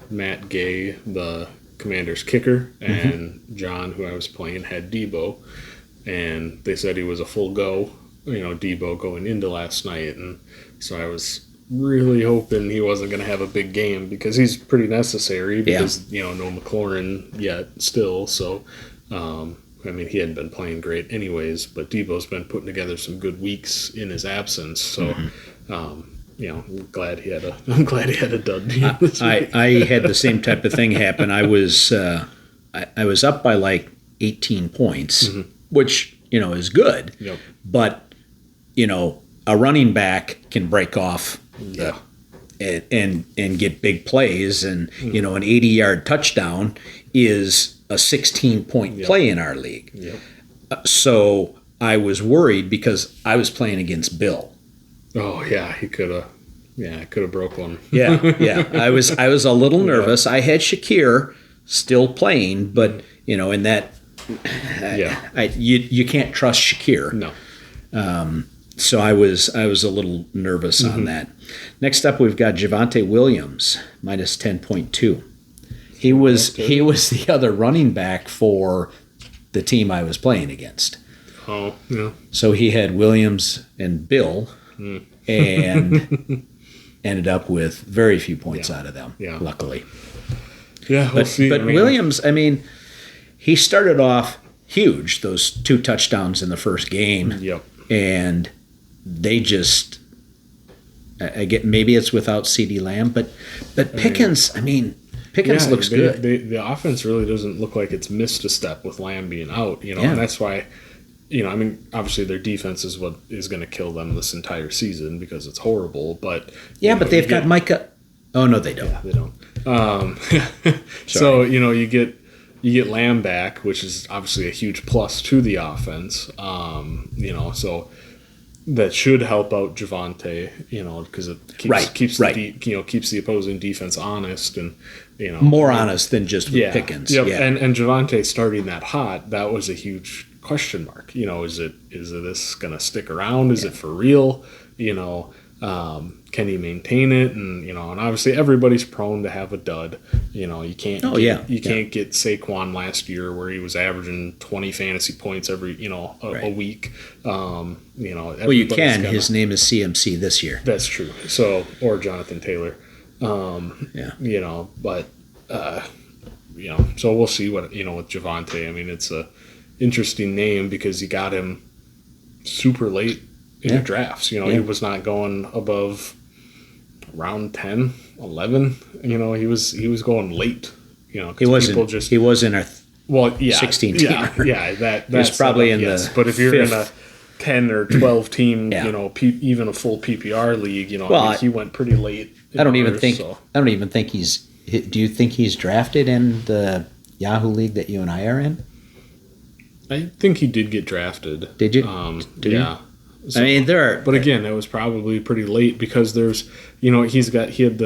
Matt Gay, the Commanders kicker, and John, who I was playing, had Deebo, and they said he was a full go. Deebo going into last night, and so I was really hoping he wasn't going to have a big game because he's pretty necessary because, no McLaurin yet still. So, he hadn't been playing great anyways, but Debo's been putting together some good weeks in his absence. So, I'm glad he had a dud. I had the same type of thing happen. I was up by like 18 points, which, is good. Yep. But, a running back can break off and get big plays, and an 80-yard touchdown is a 16-point play in our league. Yep. So I was worried because I was playing against Bill. Oh yeah, he could have. Yeah, could have broke one. yeah. I was a little nervous. I had Shakir still playing, but in that, you can't trust Shakir. No. So I was a little nervous on that. Next up, we've got Javonte Williams, minus 10.2. He was the other running back for the team I was playing against. Oh, yeah. So he had Williams and Bill, and ended up with very few points out of them, luckily. Yeah, we'll see. But Williams, he started off huge, those 2 touchdowns in the first game. Yep. And they just, I get, maybe it's without CeeDee Lamb, but Pickens, Pickens looks good. The offense really doesn't look like it's missed a step with Lamb being out, and that's why, obviously their defense is what is going to kill them this entire season because it's horrible, but... Yeah, but they've got Micah... Oh, no, they don't. Yeah, they don't. So, you get Lamb back, which is obviously a huge plus to the offense, so... That should help out Javonte, because it keeps the opposing defense honest and more honest than just with Pickens. Yep. Yeah, and Javonte starting that hot, that was a huge question mark. Is this going to stick around? Is it for real? Can he maintain it? And and obviously everybody's prone to have a dud. You can't. You can't get Saquon last year where he was averaging 20 fantasy points every a week. Well, you can. His name is CMC this year. That's true. So or Jonathan Taylor. But so we'll see what with Javonte. It's a interesting name because you got him super late in your drafts. He was not going above round 10, 11. He was going late. He was in our 16 team. That was probably in the. But if you're in a 10 or 12 team, even a full PPR league, he went pretty late. I don't even think he's. Do you think he's drafted in the Yahoo league that you and I are in? I think he did get drafted. Did you? Yeah. So, I mean, but again, that was probably pretty late because there's, he had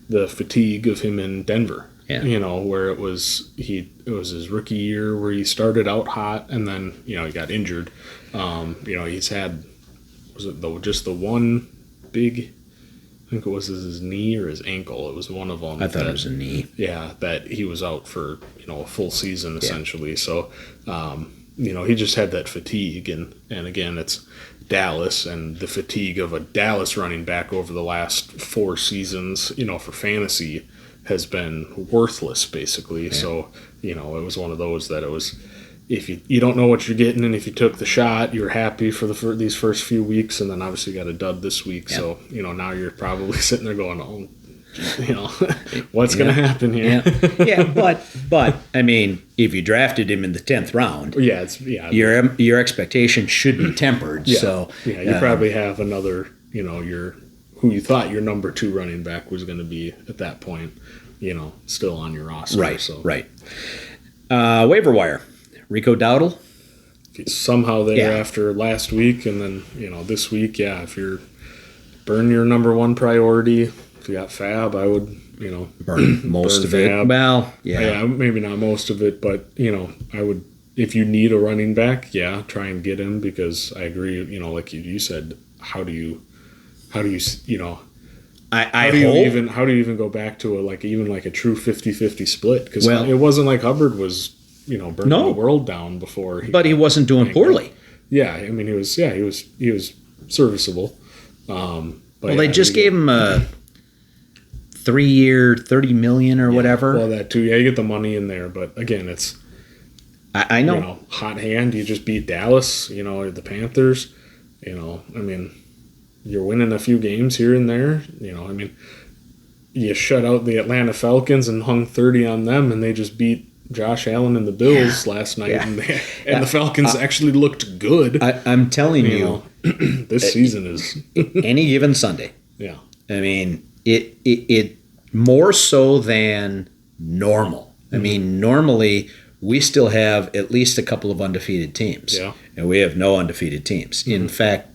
the fatigue of him in Denver. Yeah. Where it was his rookie year where he started out hot and then he got injured. He's had just the one big. I think it was his knee or his ankle. It was one of them. I thought it was a knee. Yeah, that he was out for a full season essentially. So, he just had that fatigue, and again, it's Dallas and the fatigue of a Dallas running back over the last 4 seasons. For fantasy has been worthless basically. Yeah. So, it was one of those that it was. If you don't know what you're getting, and if you took the shot, you're happy for these first few weeks, and then obviously got a dud this week. Yeah. So now you're probably sitting there going, "Oh, what's going to happen here?" Yeah, but I mean, if you drafted him in the 10th round, your expectation should be tempered. Yeah. So you probably have another, who you thought your number 2 running back was going to be at that point, still on your roster. Right. So. Right. Waiver wire. Rico Dowdle? Somehow there after last week, and then, this week, if you're burn your number 1 priority, if you got Fab, I would, burn most of Fab. It. Well, yeah, maybe not most of it, but, I would, if you need a running back, try and get him, because I agree, like you said, how do you how do you even go back to a true 50-50 split? Because it wasn't like Hubbard was burning the world down before. But he wasn't doing poorly. Yeah, I mean he was serviceable. But they just gave him a 3-year, $30 million or whatever. Well, that too. Yeah, you get the money in there, but again, it's I know. Hot hand. You just beat Dallas. The Panthers. I mean, you're winning a few games here and there. I mean, you shut out the Atlanta Falcons and hung 30 on them, and they just beat Josh Allen and the Bills last night, and the Falcons actually looked good. I'm telling you, this season is any given Sunday. Yeah, I mean it more so than normal. I mean, normally we still have at least a couple of undefeated teams, and we have no undefeated teams. Mm-hmm. In fact,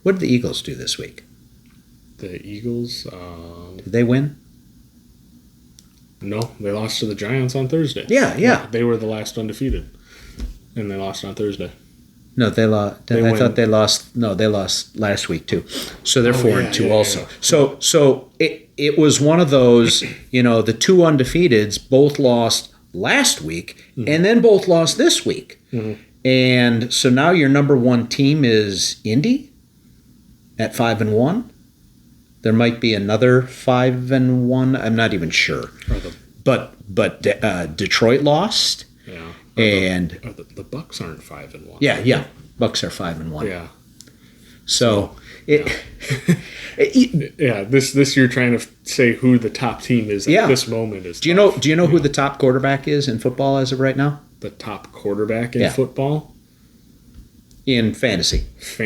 what did the Eagles do this week? The Eagles did they win? No, they lost to the Giants on Thursday. Yeah. They were the last undefeated, and they lost on Thursday. No, they lost. I thought they lost. No, they lost last week too. So they're 4-2 also. Yeah. So it was one of those. The 2 undefeateds both lost last week, and then both lost this week. Mm-hmm. And so now your number 1 team is Indy at 5-1. There might be another 5-1. I'm not even sure. But Detroit lost. Yeah. The Bucks aren't 5-1. Yeah. Bucks are 5-1. Yeah. So this you're trying to say who the top team is at this moment is. Do you know who the top quarterback is in football as of right now? The top quarterback in football? In fantasy. It's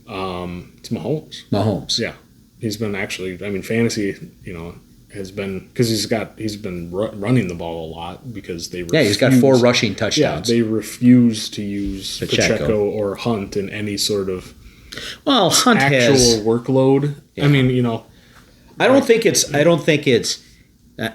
Mahomes. Mahomes. Yeah. He's been fantasy, has been, because he's been running the ball a lot because they refuse. Yeah, he's got 4 rushing touchdowns. Yeah, they refuse to use Pacheco or Hunt in any sort of Hunt actual workload. Yeah. I mean, I don't think it's.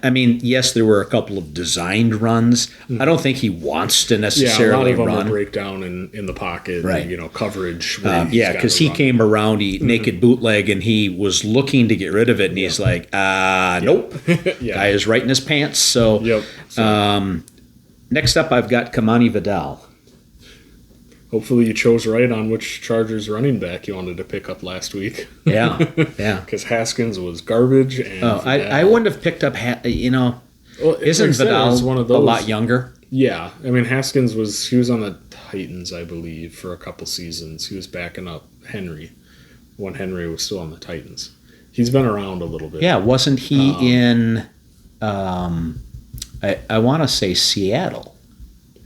I mean, yes, there were a couple of designed runs. Mm-hmm. I don't think he wants to necessarily run. A lot of them will break down in the pocket, right? And, coverage. Because he came around, naked bootleg, and he was looking to get rid of it, and he's like, nope. Guy is right in his pants. So, next up, I've got Kamani Vidal. Hopefully you chose right on which Chargers running back you wanted to pick up last week. Yeah. Because Haskins was garbage. And I wouldn't have picked up, isn't Vidal one of those, a lot younger? Yeah. I mean, Haskins he was on the Titans, I believe, for a couple seasons. He was backing up Henry when Henry was still on the Titans. He's been around a little bit. Yeah, wasn't he in, I want to say Seattle?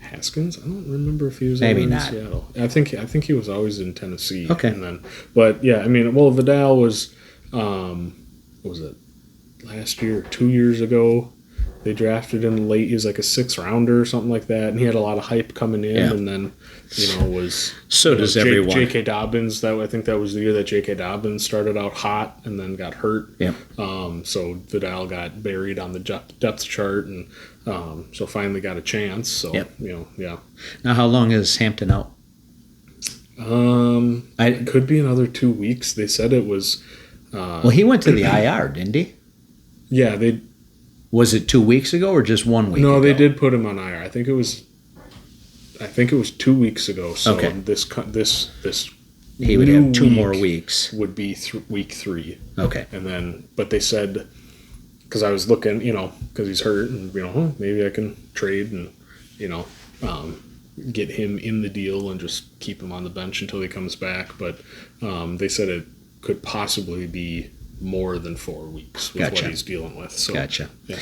Haskins? I don't remember if he was maybe in not Seattle. I think he was always in Tennessee. Okay. Vidal was, what was it, last year or 2 years ago? they drafted him late. He was like a 6th rounder or something like that, and he had a lot of hype coming in. And then, was so does everyone. J.K. Dobbins. I think that was the year that J.K. Dobbins started out hot and then got hurt. Yeah. So Vidal got buried on the depth chart, and so finally got a chance. So yeah. Now, how long is Hampton out? It could be another 2 weeks. They said it was. Well, he went to the IR, didn't he? Yeah, they. Was it 2 weeks ago or just 1 week? No, ago? they did put him on IR. I think it was 2 weeks ago. So this he would have 2 more weeks. Would be week 3. Okay, and then but they said, because I was looking, because he's hurt, and maybe I can trade and get him in the deal and just keep him on the bench until he comes back. But they said it could possibly be more than 4 weeks with what he's dealing with. So, gotcha. Yeah.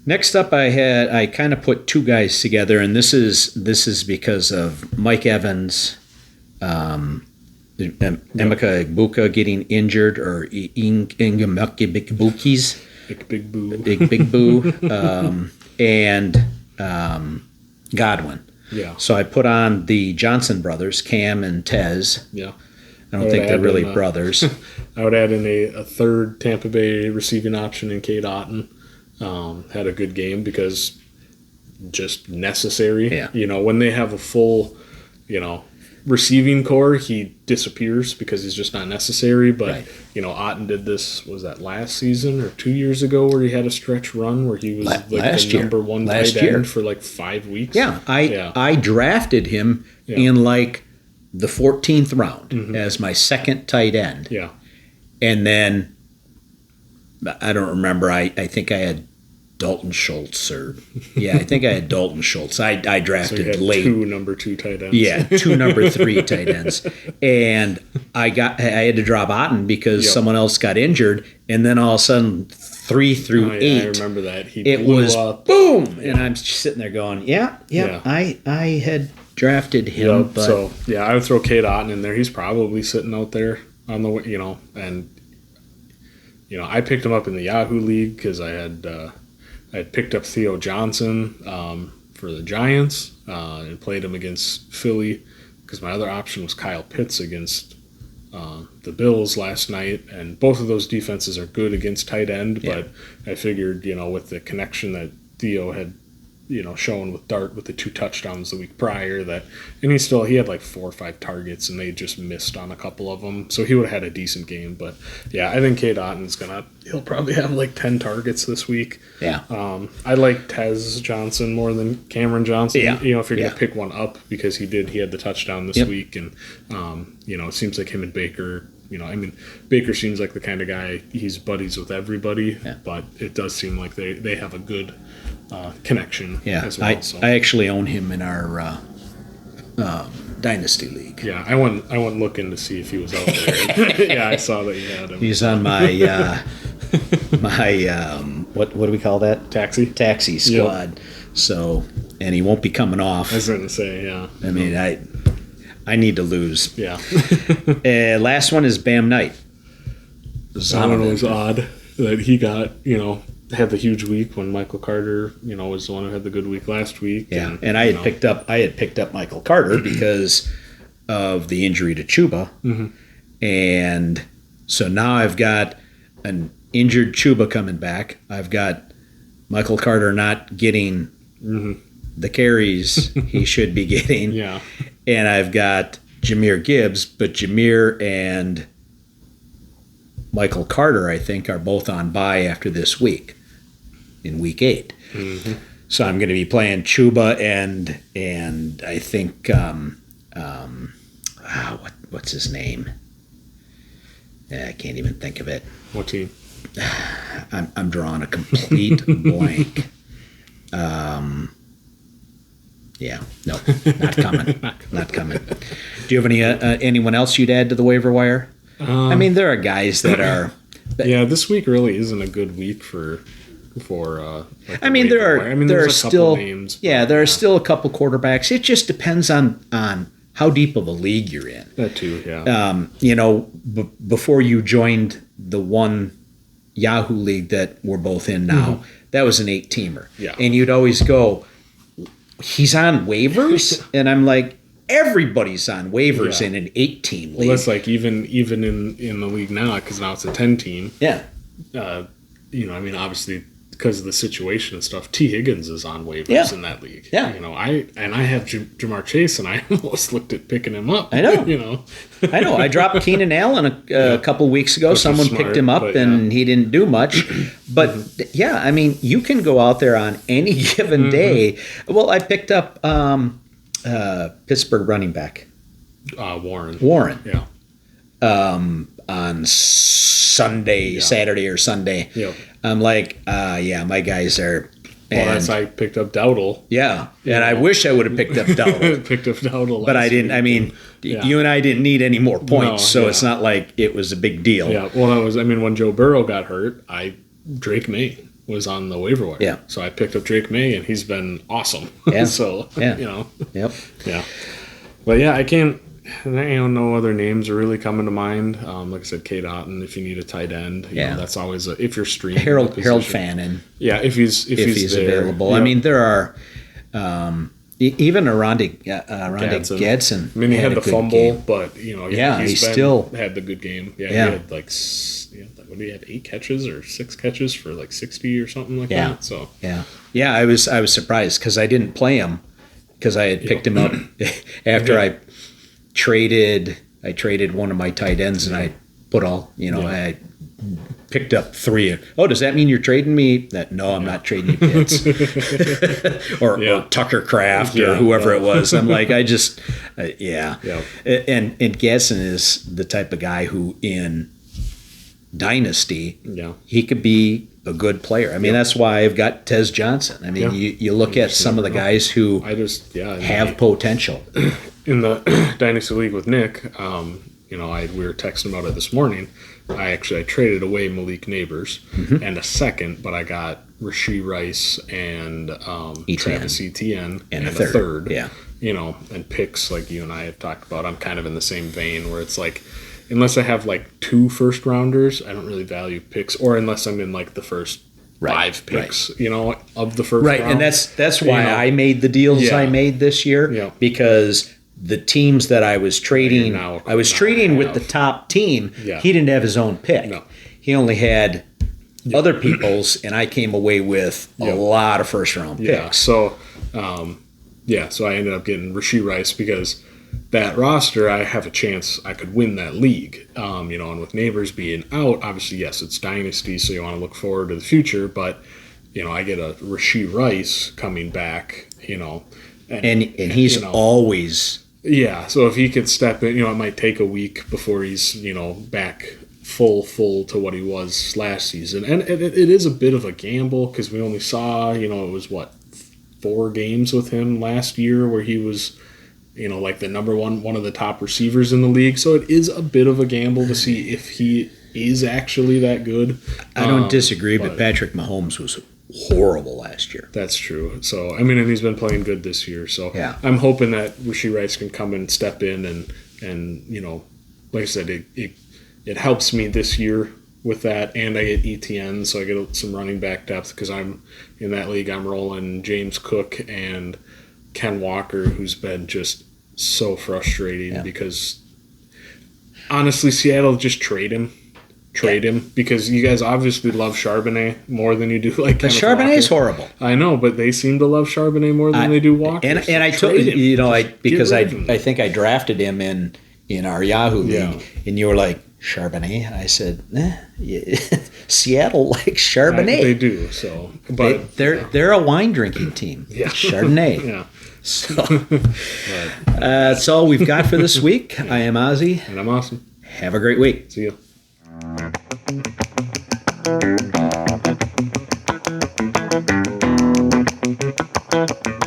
Next up, I kind of put 2 guys together, and this is because of Mike Evans, Emeka Egbuka getting injured, or Ingemeki Big Bookies. Big Boo. Big Boo, and Godwin. Yeah. So I put on the Johnson brothers, Cam and Tez. Yeah. I don't think they're really brothers. I would add in a third Tampa Bay receiving option in Cade Otton. Had a good game because just necessary. Yeah. When they have a full, receiving core, he disappears because he's just not necessary. But, right. Otton did this, was that last season or 2 years ago, where he had a stretch run where he was the number 1 tight end for 5 weeks. Yeah. I drafted him in the 14th round as my second tight end. Yeah. And then I don't remember. I think I had Dalton Schultz, I think I had Dalton Schultz. I drafted so you had late. 2 number 2 tight ends. Yeah, 2 number 3 tight ends. And I had to drop Otton because someone else got injured, and then all of a sudden 3 through 8. I remember that. It was up. Boom! Yeah. And I'm sitting there going, I had drafted him. Yep. But so I would throw Cade Otton in there. He's probably sitting out there on the and I picked him up in the Yahoo League because I had picked up Theo Johnson for the Giants and played him against Philly because my other option was Kyle Pitts against the Bills last night, and both of those defenses are good against tight end. Yeah. But I figured with the connection that Theo had shown with Dart with the 2 touchdowns the week prior, and he had 4 or 5 targets, and they just missed on a couple of them, so he would have had a decent game. But I think Cade Otton's he'll probably have 10 targets this week. Yeah. I like Tez Johnson more than Cameron Johnson. Yeah. If you're gonna pick one up, because he had the touchdown this week, and it seems like him and Baker. Baker seems like the kind of guy, he's buddies with everybody, but it does seem like they have a good connection as well. I actually own him in our Dynasty League. Yeah, I went looking to see if he was out there. Yeah, I saw that you had him. He's on my what do we call that? Taxi squad. Yep. So, and he won't be coming off. I was going to say, yeah. I mean, I need to lose. Yeah. Last one is Bam Knight. Zonovan. It was odd that he got, had the huge week when Michael Carter, was the one who had the good week last week. Yeah, and I had picked up Michael Carter because of the injury to Chuba, and so now I've got an injured Chuba coming back. I've got Michael Carter not getting the carries he should be getting. Yeah, and I've got Jahmyr Gibbs, but Jahmyr and Michael Carter, I think, are both on bye after this week, in week 8. So I'm going to be playing Chuba and I think what's his name? I can't even think of it. What team? I'm drawing a complete blank. Yeah, no, not coming. Not coming. Do you have anyone else you'd add to the waiver wire? I mean, there are guys that are. This week really isn't a good week for. I mean, there are still names. There are still a couple quarterbacks. It just depends on how deep of a league you're in. That too, yeah. Before you joined the one Yahoo league that we're both in now, that was an 8-teamer. Yeah. And you'd always go, he's on waivers? And I'm like, everybody's on waivers in an 8-team league. Well, that's like even in the league now, because now it's a 10-team. Yeah. Obviously, because of the situation and stuff, T. Higgins is on waivers in that league. Yeah. I have Jamar Chase, and I almost looked at picking him up. I know. I know. I dropped Keenan Allen a couple weeks ago. Which Someone smart, picked him up, and he didn't do much. But, you can go out there on any given day. Well, I picked up Pittsburgh running back. Warren. Yeah. On Sunday, Saturday or Sunday. Yeah. I'm like, my guys are. Well, I picked up Dowdle. Yeah, and I wish I would have picked up Dowdle. But I didn't. I mean, you and I didn't need any more points, so it's not like it was a big deal. Yeah, well, that was. I mean, when Joe Burrow got hurt, Drake May was on the waiver wire. Yeah. So I picked up Drake May, and he's been awesome. Yeah. Yep. Yeah. But I can't. No other names are really coming to mind. Like I said, Kate Otten, if you need a tight end. You know, that's always if you're streaming. Harold Fannin. Yeah, if he's there, available. I mean, there are even Aronde Gadsden. I mean, he had the fumble, game. But he still had the good game. Yeah, he had what did he have 8 catches or 6 catches for like 60 or something like that. So I was surprised because I didn't play him because I had picked him up after I traded one of my tight ends and I put I picked up 3. Oh, does that mean you're trading me? No, I'm not trading you Pitts or Tucker Kraft or whoever it was. I'm like, I just and Gasson is the type of guy who in Dynasty he could be a good player. I mean, that's why I've got Tez Johnson. I mean, you look at some of the guys who have potential. In the Dynasty League with Nick, we were texting about it this morning. I traded away Malik Neighbors and a second, but I got Rashee Rice and Travis Etienne and a third. Yeah. And picks like you and I have talked about. I'm kind of in the same vein where it's like, unless I have like 2 first rounders, I don't really value picks, or unless I'm in like the first 5 picks, of the first round. And that's why I made the deals I made this year because the teams that I was trading, with the top team. Yeah. He didn't have his own pick. No. He only had other people's, and I came away with a lot of first-round picks. Yeah. So, so I ended up getting Rashee Rice because that roster, I have a chance I could win that league. And with Neighbors being out, obviously, yes, it's Dynasty, so you want to look forward to the future, but, I get a Rashee Rice coming back, and he's always... Yeah, so if he could step in, it might take a week before he's, back full to what he was last season. And it is a bit of a gamble because we only saw, it was 4 games with him last year where he was, like the number one of the top receivers in the league. So it is a bit of a gamble to see if he is actually that good. I don't disagree, but Patrick Mahomes was horrible last year. That's true. So, I mean, and he's been playing good this year. So I'm hoping that Rashee Rice can come and step in and like I said, it helps me this year with that. And I get ETN, so I get some running back depth because I'm in that league. I'm rolling James Cook and Ken Walker, who's been just so frustrating because honestly, Seattle just trade him because you guys obviously love Charbonnet more than you do like Kenneth Charbonnet's Walker. Horrible. I know, but they seem to love Charbonnet more than they do Walker. And I took because I think I drafted him in our Yahoo league, and you were like Charbonnet, and I said, Seattle likes Charbonnet. They do. So, but they're a wine drinking team. Yeah. Chardonnay. Yeah. So that's all we've got for this week. I am Ozzy, and I'm Austin. Have a great week. See you. Thank you.